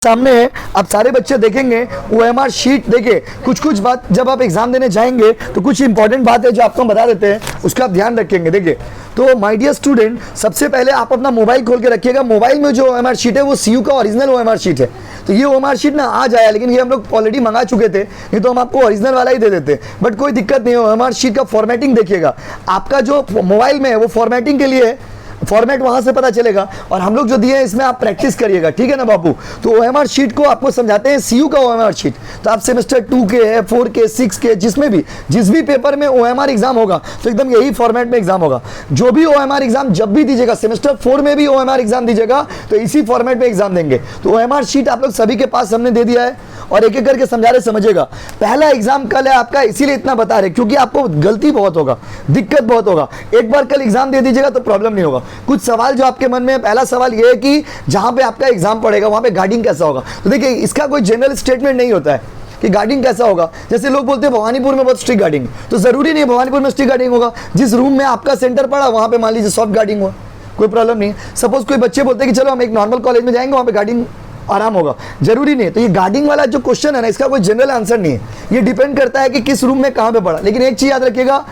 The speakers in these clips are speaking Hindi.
सामने है, आप सारे बच्चे देखेंगे ओएमआर शीट। देखिए कुछ बात जब आप एग्जाम देने जाएंगे तो कुछ इंपॉर्टेंट बात है जो आपको बता देते हैं, उसका आप ध्यान रखेंगे। देखिए तो माय डियर स्टूडेंट, सबसे पहले आप अपना मोबाइल खोल के रखिएगा। मोबाइल में जो ओएमआर शीट है वो सीयू का ओरिजिनल ओएमआर शीट है। तो ये ओएमआर शीट ना आज आया, लेकिन ये हम लोग ऑलरेडी मंगा चुके थे, नहीं तो हम आपको ओरिजिनल वाला ही दे देते। बट कोई दिक्कत नहीं है, ओएमआर शीट का फॉर्मेटिंग देखिएगा। आपका जो मोबाइल में है वो फॉर्मेटिंग के लिए है, फॉर्मेट वहां से पता चलेगा। और हम लोग जो दिए हैं इसमें आप प्रैक्टिस करिएगा, ठीक है ना बाबू। तो ओएमआर शीट को आपको समझाते हैं, सीयू का ओएमआर शीट। तो आप सेमेस्टर 2 के है, 4 के, 6 के, जिसमें भी जिस भी पेपर में ओएमआर एग्जाम होगा तो एकदम यही फॉर्मेट में एग्जाम होगा। जो भी ओएमआर एग्जाम जब भी दीजिएगा, सेमेस्टर 4 में भी ओएमआर एग्जाम दीजिएगा तो इसी फॉर्मेट में एग्जाम देंगे। तो ओएमआर शीट आप लोग सभी के पास हमने दे दिया है और एक एक करके समझा रहे, समझिएगा। पहला एग्जाम कल है आपका, इसीलिए इतना बता रहे क्योंकि आपको गलती बहुत होगा, दिक्कत बहुत होगा। एक बार कल एग्जाम दे दीजिएगा तो प्रॉब्लम नहीं होगा। कुछ सवाल जो आपके मन में, पहला सवाल ये है कि जहां पे आपका एग्जाम पड़ेगा वहां पे गार्डिंग कैसा होगा। तो देखिए इसका कोई जनरल स्टेटमेंट नहीं होता है कि गार्डिंग कैसा होगा। जैसे लोग बोलते हैं भवानीपुर में बहुत स्ट्रिक्ट गार्डिंग, तो जरूरी नहीं भवानीपुर में स्ट्रिक्ट गार्डिंग होगा। जिस रूम में आपका सेंटर पड़ा वहां पे मान लीजिए सॉफ्ट गार्डिंग हुआ, कोई प्रॉब्लम नहीं है। सपोज कोई बच्चे बोलते हैं कि चलो हम एक नॉर्मल कॉलेज में जाएंगे, वहां पे गार्डिंग आराम होगा, जरूरी नहीं है। तो ये गार्डिंग वाला जो क्वेश्चन है ना, इसका कोई जनरल आंसर नहीं है, ये डिपेंड करता है कि किस रूम में कहां पे पड़ा। लेकिन एक चीज याद रखिएगा,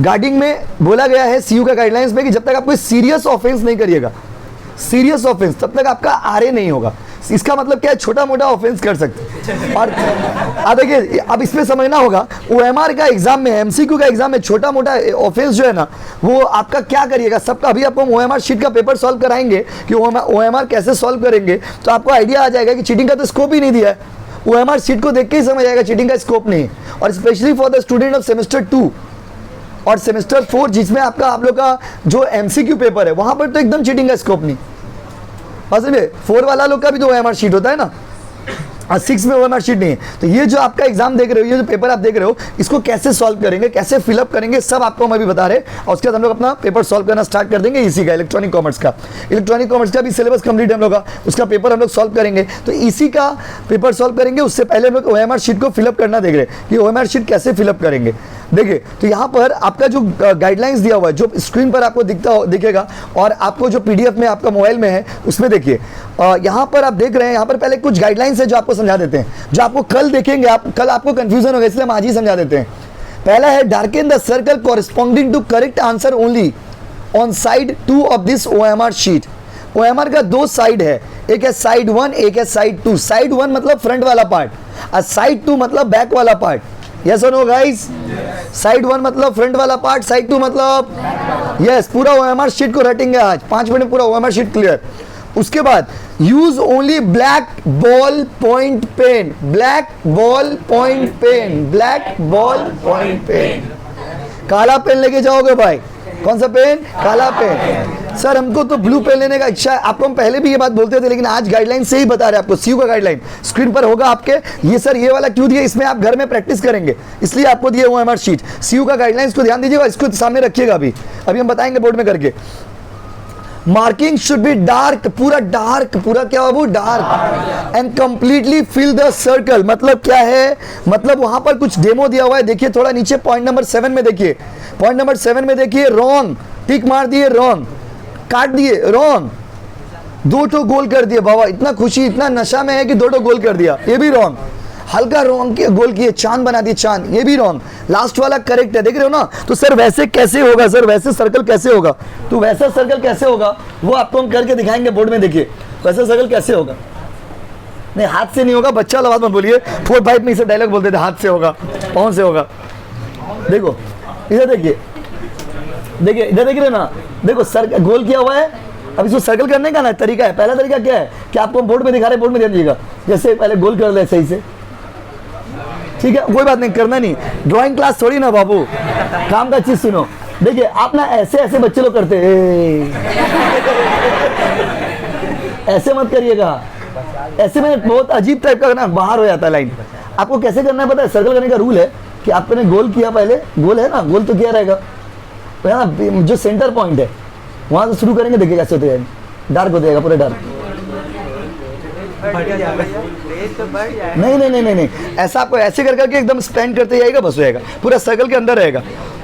गार्डिंग में बोला गया है सीयू का गाइडलाइंस में कि जब तक आप कोई सीरियस ऑफेंस नहीं करिएगा, सीरियस ऑफेंस, तब तक आपका आरए नहीं होगा। इसका मतलब क्या है, छोटा मोटा ऑफेंस कर सकते। और देखिए अब इसमें समझना होगा, ओएमआर का एग्जाम में, एमसीक्यू का एग्जाम में छोटा मोटा ऑफेंस जो है ना वो आपका क्या करिएगा सबका। अभी आपको ओएमआर शीट का पेपर सॉल्व कराएंगे कि ओएमआर कैसे सॉल्व करेंगे, तो आपको आइडिया आ जाएगा कि चीटिंग का तो स्कोप ही नहीं दिया है। ओएमआर शीट को देख के ही समझ आएगा चीटिंग का स्कोप नहीं है। और specially for the student of semester 2 और सेमेस्टर 4 जिसमें आपका आप लोग का जो एमसीक्यू पेपर है वहां पर तो एकदम चीटिंग का स्कोप नहीं। असल में 4 वाला लोग का भी तो ओएमआर शीट होता है ना, 6 में ओएमआर शीट नहीं है। तो ये जो आपका एग्जाम देख रहे हो, ये जो पेपर आप देख रहे हो, इसको कैसे सॉल्व करेंगे, कैसे फिलअप करेंगे, सब आपको हम अभी बता रहे हैं। और उसके बाद हम लोग अपना पेपर सॉल्व करना स्टार्ट कर देंगे इसी का, इलेक्ट्रॉनिक कॉमर्स का। इलेक्ट्रॉनिक कॉमर्स का भी सिलेबस कंप्लीट हम लोग का, उसका पेपर हम लोग सॉल्व करेंगे। तो इसी का पेपर सॉल्व करेंगे, उससे पहले हम लोग ओएमआर शीट को फिलअप करना देख रहे हैं कि ओएमआर शीट कैसे फिलअप करेंगे। देखिए तो यहाँ पर आपका जो गाइडलाइंस दिया हुआ है, जो स्क्रीन पर आपको दिखेगा और आपको जो पीडीएफ में आपका मोबाइल में है उसमें देखिए, यहाँ पर आप देख रहे हैं, यहाँ पर पहले कुछ गाइडलाइंस है जो आपको समझा देते हैं, जो आपको कल देखेंगे। कल आपको कंफ्यूजन होगा, इसलिए हम आज ही समझा देते हैं। पहला है darken the circle corresponding to correct answer only on side 2 of this OMR sheet. OMR का 2 साइड है, एक है साइड 1, एक है साइड 2। साइड 1 मतलब फ्रंट वाला पार्ट और साइड 2 मतलब बैक वाला पार्ट। यस और नो गाइस? साइड 1 मतलब फ्रंट वाला पार्ट, साइड 2 मतलब यस। पूरा ओएमआर शीट को रटेंगे आज 5 मिनट में, पूरा ओएमआर शीट क्लियर। उसके बाद use only black ball point pen, black ball point pen, black ball point pen. काला पेन लेके जाओगे भाई, कौन सा पेन? काला पेन। सर हमको तो ब्लू पेन लेने का इच्छा है। आपको हम पहले भी ये बात बोलते थे, लेकिन आज गाइडलाइन से ही बता रहे हैं आपको। सीयू का गाइडलाइन स्क्रीन पर होगा आपके। ये सर ये वाला क्यों दिया, इसमें आप घर में प्रैक्टिस करेंगे, इसलिए आपको दिया ओएमआर शीट। सीयू का गाइडलाइंस को ध्यान दीजिएगा, इसको सामने रखिएगा। अभी हम बताएंगे बोर्ड में करके। मार्किंग शुड बी डार्क, पूरा डार्क, पूरा क्या हो वो dark, and completely fill the circle. मतलब क्या है, मतलब वहां पर कुछ डेमो दिया हुआ है। देखिए थोड़ा नीचे पॉइंट नंबर 7 में देखिए, पॉइंट नंबर 7 में देखिए, रॉन्ग टिक मार दिए, रॉन्ग काट दिए, रॉन्ग 2 ठो गोल कर दिए। बाबा इतना खुशी, इतना नशा में है कि 2 ठो गोल कर दिया, ये भी रॉन्ग। हल्का रॉन्ग गोल किए, चांद बना दिए, चांद, ये भी रॉन्ग। लास्ट वाला करेक्ट है, देख रहे हो ना। तो सर वैसे कैसे होगा, सर वैसे सर्कल कैसे होगा, तो वैसा सर्कल कैसे होगा वो आपको हम करके दिखाएंगे बोर्ड में। देखिए वैसा सर्कल कैसे होगा, नहीं हाथ से नहीं होगा, बच्चा वाला बात मत बोलिए। 4-5 में इसे डायलॉग बोलते थे, हाथ से होगा, पाँव से होगा। देखो इधर देखिए, देखिए इधर देख रहे ना, देखो सर्कल गोल किया हुआ है। अब इसको सर्कल करने का ना तरीका है, पहला तरीका क्या है कि आपको बोर्ड में दिखा रहे, बोर्ड में ध्यान दीजिएगा। जैसे पहले गोल कर ले सही से, ठीक है, कोई बात नहीं, करना नहीं, ड्राइंग क्लास थोड़ी ना बाबू, काम का चीज सुनो। देखिए आप ना ऐसे ऐसे बच्चे लोग करते हैं, ऐसे मत करिएगा, ऐसे में बहुत अजीब टाइप का ना बाहर हो जाता है लाइन। आपको कैसे करना है पता है, सर्कल करने का रूल है कि आपने गोल किया, पहले गोल है ना, गोल तो किया रहेगा, तो है ना जो सेंटर पॉइंट है वहां से शुरू करेंगे। देखिए कैसे होते हैं, डार्क हो जाएगा, पूरा डार्क। नहीं नहीं नहीं नहीं नहीं, ऐसा आपको ऐसे कर करके एकदम स्पेंड करते जाएगा, बस हो जाएगा, पूरा सर्कल के अंदर रहेगा।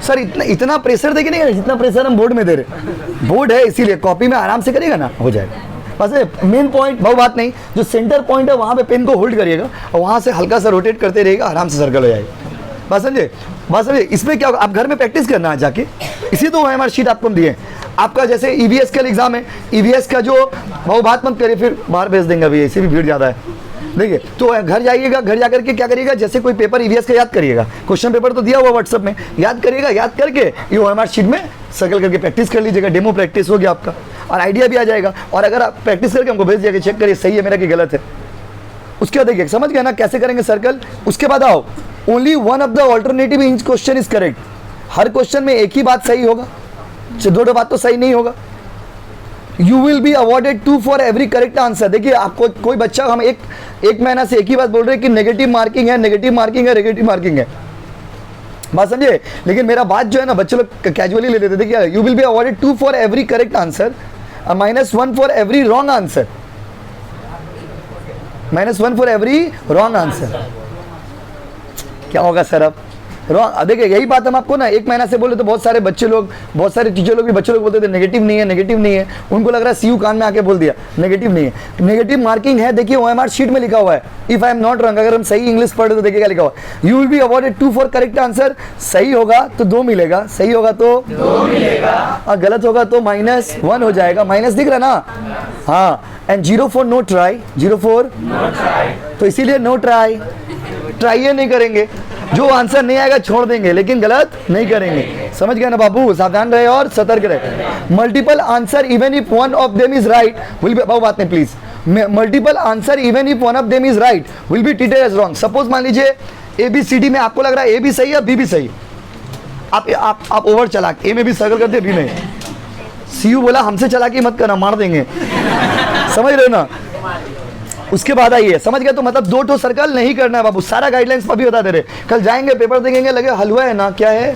सर इतना प्रेशर देखिए नहीं, जितना प्रेशर हम बोर्ड में दे रहे, बोर्ड है इसीलिए, कॉपी में आराम से करेगा ना, हो जाएगा। बस मेन पॉइंट बहु बात नहीं, जो सेंटर पॉइंट है वहाँ पे पेन को होल्ड करिएगा और वहाँ से हल्का सा रोटेट करते रहिएगा, आराम से सर्कल हो जाएगा। बात समझे, बात समझे। इसमें क्या होगा, आप घर में प्रैक्टिस करना है जाके, इसी तो OMR शीट आपको हम दिए। आपका जैसे EVS का एग्जाम है, EVS का जो बहु बात मत करिए, फिर बाहर भेज देंगे, अभी ऐसे भी भीड़ ज़्यादा है। देखिए तो घर जाइएगा, घर जाकर के क्या करिएगा, जैसे कोई पेपर EVS का याद करिएगा, क्वेश्चन पेपर तो दिया हुआ व्हाट्सएप में, याद करिएगा, याद करके ये OMR शीट में सर्कल करके प्रैक्टिस कर लीजिएगा। डेमो प्रैक्टिस हो गया आपका और आइडिया भी आ जाएगा। और अगर आप प्रैक्टिस करके हमको भेज दिया कि चेक करिए सही है मेरा कि गलत है, उसके बाद देखिए समझ गए ना कैसे करेंगे सर्कल। उसके बाद आओ, only one of the alternative in question is correct. Her question में एक ही बात सही होगा, दो बात तो सही नहीं होगा। You will be awarded 2 for every correct answer. देखिए आपको कोई बच्चा, हम एक महीना से एक ही बात बोल रहे हैं कि नेगेटिव मार्किंग है, नेगेटिव मार्किंग है, नेगेटिव मार्किंग है, बात समझे। लेकिन मेरा बात जो है ना बच्चे लोग कैजुअली ले लेते। देखिए you will be awarded 2 for every correct answer, -1 for every wrong answer, -1 for every wrong answer. क्या होगा सर अब रॉन्ग? देखिए यही बात हम आपको ना एक महीना से बोले तो बहुत सारे बच्चे लोग, बहुत सारे टीचर लोग भी, बच्चे लोग बोलते थे नेगेटिव नहीं है, नेगेटिव नहीं है। उनको लग रहा है सीयू कान में आके बोल दिया नेगेटिव नहीं है। नेगेटिव मार्किंग है, देखिए OMR शीट में लिखा हुआ है, if I am not wrong. अगर हम सही इंग्लिश पढ़े तो देखिए क्या लिखा हुआ है, you will be awarded 2 for correct answer. सही होगा तो 2 मिलेगा, सही होगा तो 2 मिलेगा, और गलत होगा तो -1 हो जाएगा। माइनस दिख रहा ना, हाँ। And 0 for know try, 0 for know try, तो इसीलिए नो ट्राई, ट्राई नहीं करेंगे। जो आंसर नहीं आएगा छोड़ देंगे, लेकिन गलत नहीं करेंगे। समझ गए ना बाबू, सावधान रहे और सतर्क रहे। Multiple answer even if one of them is right will be, बात नहीं please, multiple answer even if one of them is right will be treated as wrong. Suppose मान लीजिए ABCD में आपको लग रहा है A भी सही है B भी सही, आप ओवर चला, A में भी सर्कल कर दिया B में, CU बोला हमसे चला के मत करना, मार देंगे। समझ रहे हो ना। उसके बाद आइए, समझ गए तो मतलब 2 सर्कल नहीं करना है बाबू, सारा गाइडलाइंस अभी बता दे रहे। कल जाएंगे पेपर देखेंगे, लगे हलवा है ना, क्या है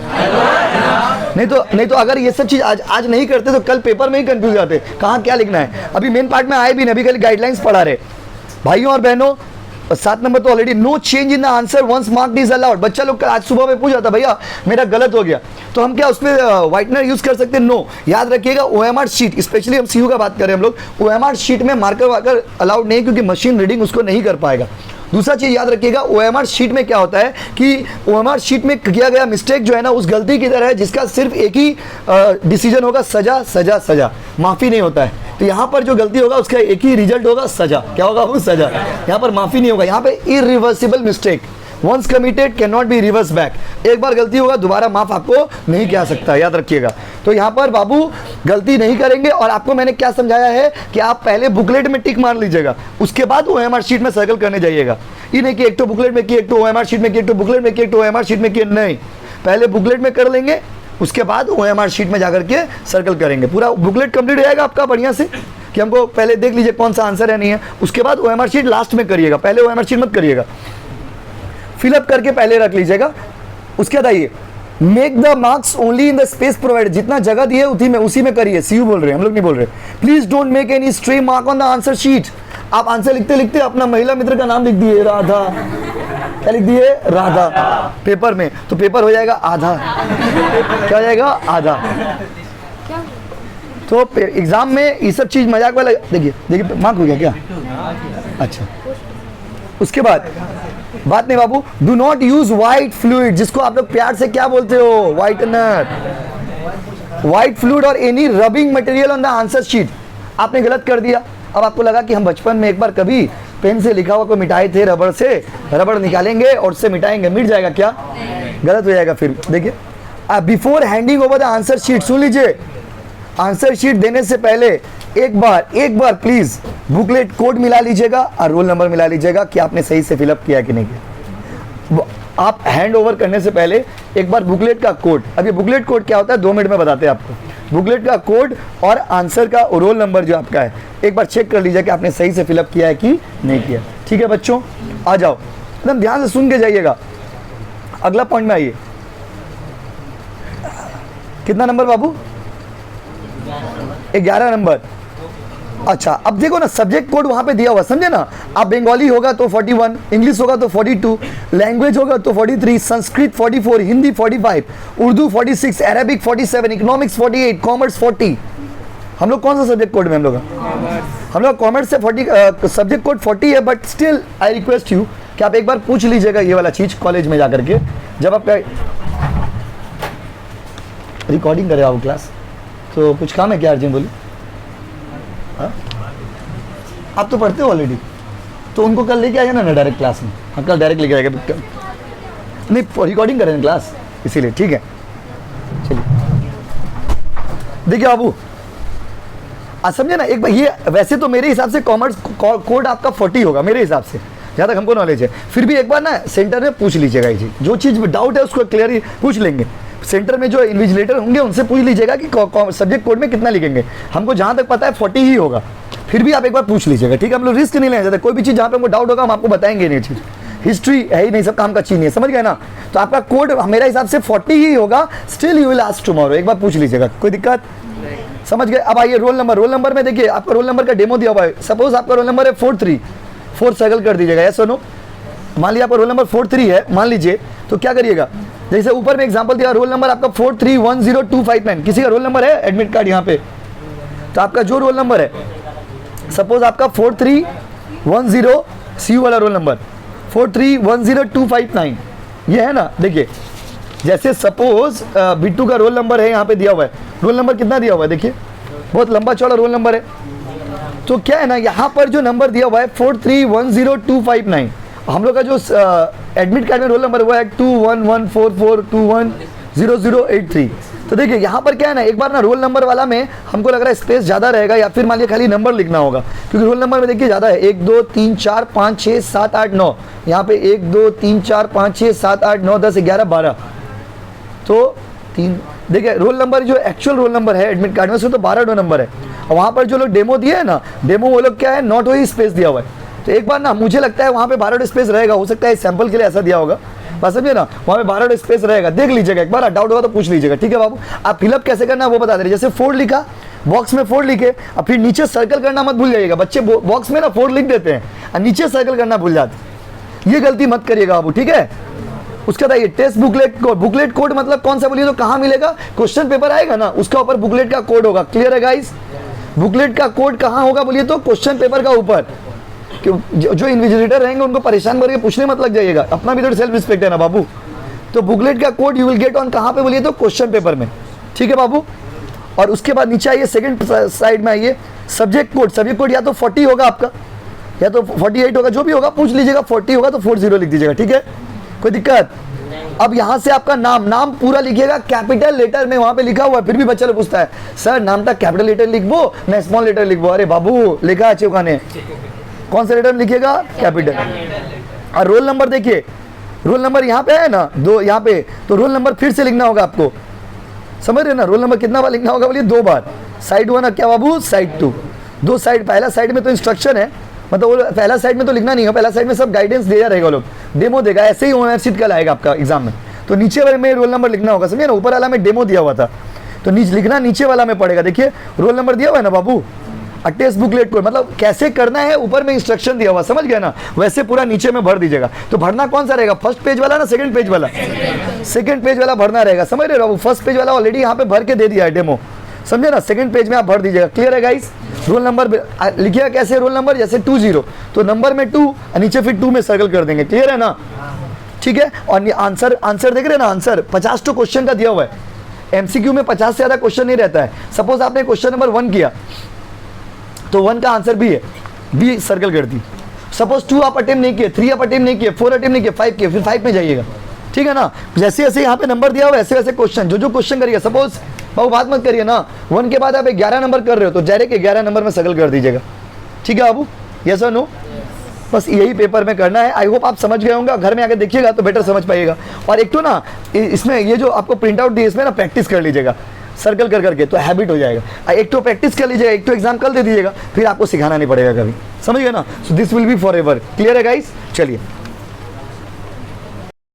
नहीं तो अगर ये सब चीज आज नहीं करते तो कल पेपर में ही कंफ्यूज जाते, कहाँ क्या लिखना है। अभी मेन पार्ट में आए भी नहीं, अभी कल गाइडलाइंस पढ़ा रहे। भाइयों और बहनों 7 नंबर तो already, no change in the answer once marked is allowed. बच्चा लोग आज सुबह में पूछा था भैया मेरा गलत हो गया, तो हम क्या उसमें व्हाइटनर यूज कर सकते हैं? नो। याद रखिएगा OMR शीट, स्पेशली हम CU का बात करें हम लोग, OMR शीट में मार्कर वार्कर अलाउड नहीं, क्योंकि मशीन रीडिंग उसको नहीं कर पाएगा। दूसरा चीज याद रखिएगा, OMR शीट में क्या होता है कि OMR शीट में किया गया मिस्टेक जो है ना उस गलती की तरह है जिसका सिर्फ एक ही डिसीजन होगा, सजा सजा सजा, माफी नहीं होता है। तो यहाँ पर जो गलती होगा उसका एक ही रिजल्ट होगा, सजा। क्या होगा वो? सजा। यहाँ पर माफी नहीं होगा, यहाँ पे irreversible mistake, once committed can not be reverse back. एक बार गलती होगा दोबारा माफ आपको नहीं किया सकता, याद रखिएगा। तो यहाँ पर बाबू गलती नहीं करेंगे। और आपको मैंने क्या समझाया है कि आप पहले बुकलेट में टिक मार लीजिएगा, उसके बाद OMR शीट में सर्कल करने जाइएगा। ये नहीं कि एक तो बुकलेट में किए, एक तो OMR शीट में किए, एक तो बुकलेट में किए, एक तो OMR शीट में किए, नहीं। पहले बुकलेट में कर लेंगे, उसके बाद OMR शीट में जाकर के सर्कल करेंगे। पूरा बुकलेट कंप्लीट हो जाएगा आपका बढ़िया से, कि हमको पहले देख लीजिए कौन सा आंसर है नहीं है, उसके बाद OMR शीट लास्ट में करिएगा, पहले OMR शीट मत करिएगा, फिलअप करके पहले रख लीजिएगा। उसके बाद आइए, make the marks only in the space provide, जितना जगह दिए उसी में करिए। CU बोल रहे हैं, हम लोग नहीं बोल रहे। Please don't make any stray mark on the answer sheet. आप आंसर लिखते लिखते अपना महिला मित्र का नाम लिख दिए, राधा, क्या लिख दिए? राधा, पेपर में, तो पेपर हो जाएगा आधा। क्या हो जाएगा? आधा। तो एग्जाम में ये सब चीज मजाक वाला, देखिए मार्क हो गया क्या? अच्छा, उसके बाद बात नहीं बाबू, do not use white fluid, जिसको आप लोग प्यार से क्या बोलते हो? व्हाइटनर। व्हाइट फ्लूइड और any rubbing material on the answer sheet. आपने गलत कर दिया। अब आपको लगा कि हम बचपन में एक बार कभी पेन से लिखा हुआ को मिटाए थे, रबड़ से, रबड़ निकालेंगे और उससे मिटाएंगे, मिट जाएगा क्या? गलत हो जाएगा। फिर देखिए, before handing over the answer sheet, सुन लीजिए, आंसर शीट देने से पहले एक बार प्लीज बुकलेट कोड मिला लीजिएगा और रोल नंबर मिला लीजिएगा कि आपने सही से फिलअप किया कि नहीं किया। आप हैंड ओवर करने से पहले एक बार बुकलेट का कोड, अब ये बुकलेट कोड क्या होता है 2 मिनट में बताते हैं आपको। बुकलेट का कोड और आंसर का रोल नंबर जो आपका है, एक बार चेक कर लीजिए कि आपने सही से फिलअप किया है कि नहीं किया। ठीक है बच्चों, आ जाओ, एकदम ध्यान से सुन के जाइएगा। अगला पॉइंट में आइए, कितना नंबर बाबू? 11 नंबर। अच्छा, अब देखो ना, सब्जेक्ट कोड वहां पे दिया हुआ, समझे ना। आप बंगाली होगा तो 41, इंग्लिश होगा तो 42, लैंग्वेज होगा तो 43, Sanskrit 44, Hindi 45, Urdu 46, Arabic 47, economics 48, commerce 40। हम लोग कौन सा सब्जेक्ट कोड में हम लोग हम लोग कॉमर्स से 40 सब्जेक्ट कोड 40 है, but still I request you कि आप एक बार पूछ लीजिएगा ये वाला चीज़ कॉलेज में जाकर के, जब आप रिकॉर्डिंग करे आओ क्लास। तो कुछ काम है क्या अर्जुन, बोलिए। हाँ, आप तो पढ़ते हो ऑलरेडी, तो उनको कल लेके आइए ना डायरेक्ट क्लास में। हाँ, कल डायरेक्ट लेके आएगा, नहीं रिकॉर्डिंग करें क्लास, इसीलिए ठीक है। चलिए देखिए बाबू, आज समझे ना एक बार, ये वैसे तो मेरे हिसाब से कॉमर्स कोड आपका 40 होगा मेरे हिसाब से, जहाँ तक हमको नॉलेज है। फिर भी एक बार ना सेंटर में पूछ लीजिएगा ये चीज़, जो चीज़ डाउट है उसको क्लियर पूछ लेंगे। सेंटर में जो इन्विजिलेटर होंगे उनसे पूछ लीजिएगा कि सब्जेक्ट कोड में कितना लिखेंगे। हमको जहाँ तक पता है 40 ही होगा, फिर भी आप एक बार पूछ लीजिएगा, ठीक है। हम लोग रिस्क नहीं लेना चाहते, कोई भी चीज़ जहाँ पे हमको डाउट होगा हम आपको बताएंगे नहीं। चीज़ हिस्ट्री है ही नहीं, सब काम का चीज नहीं है, समझ गए ना। तो आपका कोड मेरा हिसाब से 40 ही होगा, still you will ask tomorrow, एक बार पूछ लीजिएगा, कोई दिक्कत, समझ गए। अब आइए रोल नंबर, रोल नंबर में देखिए आपका रोल नंबर का डेमो दिया हुआ है। सपोज आपका रोल नंबर है 43, 4 सर्कल कर दीजिएगा, यस और नो। मान लिया आपका रोल नंबर 43 है, मान लीजिए, तो क्या करिएगा, जैसे ऊपर में एग्जांपल दिया, रोल नंबर आपका 4310259, किसी का रोल नंबर है एडमिट कार्ड यहाँ पे, तो आपका जो रोल नंबर है, सपोज आपका 4310 CU वाला रोल नंबर 4310259 ये है ना। देखिए जैसे सपोज बिट्टू का रोल नंबर है, यहाँ पे दिया हुआ है, रोल नंबर कितना दिया हुआ है, देखिए बहुत लंबा चौड़ा रोल नंबर है। तो क्या है ना, यहाँ पर जो नंबर दिया हुआ है 4310259, हम लोग का जो एडमिट कार्ड में रोल नंबर हुआ है 211442100083। तो देखिए यहाँ पर क्या है ना, एक बार ना रोल नंबर वाला में हमको लग रहा है स्पेस ज़्यादा रहेगा, या फिर मान लिया खाली नंबर लिखना होगा, क्योंकि रोल नंबर में देखिए ज़्यादा है, 1 2 3 4 5 6 7 8 9, यहाँ पे 1 2 3 4 5 6 7 8 9 10 11 12, तो 3 देखिए रोल नंबर जो एक्चुअल रोल नंबर है एडमिट कार्ड में उसमें तो 12 नंबर है। और वहाँ पर जो लोग डेमो दिए है ना, डेमो वो लोग क्या है नॉट वही स्पेस दिया हुआ है। तो एक बार ना मुझे लगता है वहाँ पे 12 स्पेस रहेगा, हो सकता है सैंपल के लिए ऐसा दिया होगा, बस समझिए ना, वहाँ पे 12 स्पेस रहेगा, देख लीजिएगा एक बार, डाउट होगा तो पूछ लीजिएगा, ठीक है बाबू। आप फिलअप कैसे करना है वो बता दे रहे, जैसे 4 लिखा, बॉक्स में 4 लिखे, और फिर नीचे सर्कल करना मत भूल जाइएगा। बच्चे बॉक्स में ना 4 लिख देते हैं और नीचे सर्कल करना भूल जाते, ये गलती मत करिएगा बाबू, ठीक है। उसका था ये test booklet code, booklet code मतलब कौन सा बोलिए तो कहाँ मिलेगा, क्वेश्चन पेपर आएगा ना उसका ऊपर बुकलेट का कोड होगा, क्लियर है गाइस। बुकलेट का कोड कहाँ होगा बोलिए तो क्वेश्चन पेपर का ऊपर। जो इन्विजिलेटर रहेंगे उनको परेशान करके पूछने मत लग जाइएगा, अपना भी तो सेल्फ रिस्पेक्ट है ना बाबू। तो बुकलेट का code you will get on कहाँ पे बोलिए तो क्वेश्चन पेपर में, ठीक है बाबू। और उसके बाद नीचे आइए सेकंड साइड में आइए, सब्जेक्ट कोड, सब्जेक्ट कोड या तो 40 होगा आपका या तो 48 होगा, जो भी होगा पूछ लीजिएगा, 40 होगा तो 40 लिख दीजिएगा, ठीक है, कोई दिक्कत। अब यहाँ से आपका नाम पूरा लिखिएगा कैपिटल लेटर में, वहाँ पे लिखा हुआ है, फिर भी बच्चा लोग पूछता है सर नाम तक कैपिटल लेटर लिखबो ना स्मॉल लेटर लिखबो, अरे बाबू लिखा अच्छे उखाने, कौन सा लेटर लिखिएगा कैपिटल। और रोल नंबर देखिए, रोल नंबर यहाँ पे है ना 2 यहाँ पे, तो रोल नंबर फिर से लिखना होगा आपको, समझ रहे ना। रोल नंबर कितना बार लिखना होगा बोलिए 2 बार, साइड 1 क्या बाबू साइड 2, 2 साइड, पहला साइड में तो इंस्ट्रक्शन है, मतलब वो पहला साइड में तो लिखना नहीं है, पहला साइड में सब गाइडेंस दिया रहेगा, लोग डेमो देगा, ऐसे ही ओएमएफ शीट कल आएगा आपका एग्जाम में। तो नीचे वाले में रोल नंबर लिखना होगा, समझिए ना, ऊपर वाला में डेमो दिया हुआ था तो लिखना नीचे वाला में पड़ेगा। देखिए रोल नंबर दिया हुआ है ना बाबू, टेस्ट बुकलेट कोड मतलब कैसे करना है, ऊपर में इंस्ट्रक्शन दिया हुआ, समझ गया ना, वैसे पूरा नीचे में भर दीजिएगा। तो भरना कौन सा रहेगा, फर्स्ट पेज वाला ना सेकंड पेज वाला, सेकंड पेज वाला भरना रहेगा, समझ रहे हो। फर्स्ट पेज वाला ऑलरेडी यहाँ पे भर के दे दिया है डेमो, समझे ना, सेकंड पेज में आप भर दीजिएगा, क्लियर है गाइस। रोल नंबर लिखिएगा कैसे, रोल नंबर जैसे 20 तो नंबर में 2 नीचे फिर 2 में सर्कल कर देंगे, क्लियर है ना, ठीक है। और आंसर देख रहे हैं ना, आंसर 50 तो क्वेश्चन का दिया हुआ है, एमसीक्यू में 50 से ज़्यादा क्वेश्चन नहीं रहता है। सपोज आपने क्वेश्चन नंबर 1 किया तो 1 का आंसर बी है, बी सर्कल कर दी। सपोज 2 आप अटेम्प्ट नहीं किए, 3 आप अटेम्प्ट नहीं किए, 4 अटेम्प्ट नहीं किए, 5 किए, फिर 5 में जाइएगा, ठीक है ना। जैसे जैसे यहाँ पे नंबर दिया हुआ वैसे वैसे क्वेश्चन, जो क्वेश्चन करिएगा। सपोज बाबू बात मत करिए ना, 1 के बाद आप 11 नंबर कर रहे हो तो डायरेक्ट 11 नंबर में सर्कल कर दीजिएगा, ठीक है बाबू, यस और नो। बस यही पेपर में करना है। आई होप आप समझ गए होंगे, घर में आकर देखिएगा तो बेटर समझ पाइएगा। और एक तो ना इसमें ये जो आपको प्रिंट आउट दिए इसमें ना प्रैक्टिस कर लीजिएगा सर्कल कर करके, तो हैबिट हो जाएगा। एक तो प्रैक्टिस कर लीजिएगा, एक तो एग्जाम कल दे दीजिएगा, फिर आपको सिखाना नहीं पड़ेगा कभी, समझ गए ना। So this will be for ever, clear है गाइस। चलिए